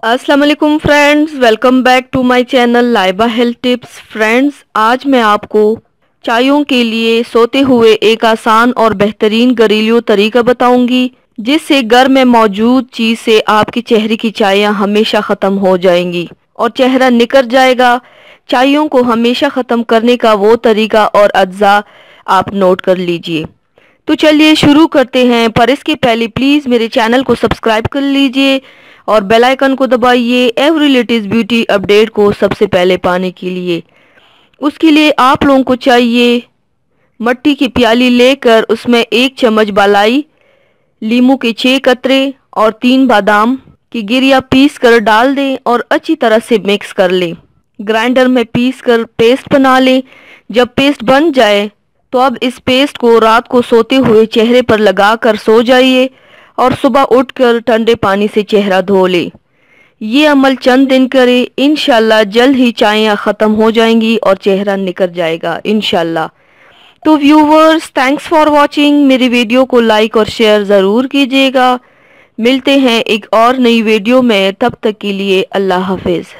अस्सलाम वालेकुम friends, welcome back to my channel Laiba health tips. Friends, आज मैं आपको चायों के लिए सोते हुए एक आसान और बेहतरीन घरेलू तरीका बताऊंगी, जिससे घर में मौजूद चीज से आपके चेहरे की चायां हमेशा खत्म हो जाएंगी और चेहरा निखर जाएगा। चायों को हमेशा खत्म करने का वो तरीका और अज्जा आप नोट कर लीजिए। तो चलिए शुरू करते हैं, पर इसके पहले प्लीज़ मेरे चैनल को सब्सक्राइब कर लीजिए और बेल आइकन को दबाइए एवरी लेटेस्ट ब्यूटी अपडेट को सबसे पहले पाने के लिए। उसके लिए आप लोगों को चाहिए मट्टी की प्याली लेकर उसमें 1 चम्मच बालाई, लीमू के 6 कतरे और 3 बादाम की गिरिया पीस कर डाल दें और अच्छी तरह से मिक्स कर लें। ग्राइंडर में पीस कर पेस्ट बना लें। जब पेस्ट बन जाए तो अब इस पेस्ट को रात को सोते हुए चेहरे पर लगाकर सो जाइए और सुबह उठकर ठंडे पानी से चेहरा धो ले। ये अमल चंद दिन करें, इंशाल्लाह जल्द ही चायां ख़त्म हो जाएंगी और चेहरा निखर जाएगा इंशाल्लाह। तो व्यूवर्स, थैंक्स फॉर वॉचिंग। मेरी वीडियो को लाइक और शेयर ज़रूर कीजिएगा। मिलते हैं एक और नई वीडियो में, तब तक के लिए अल्लाह हाफिज़।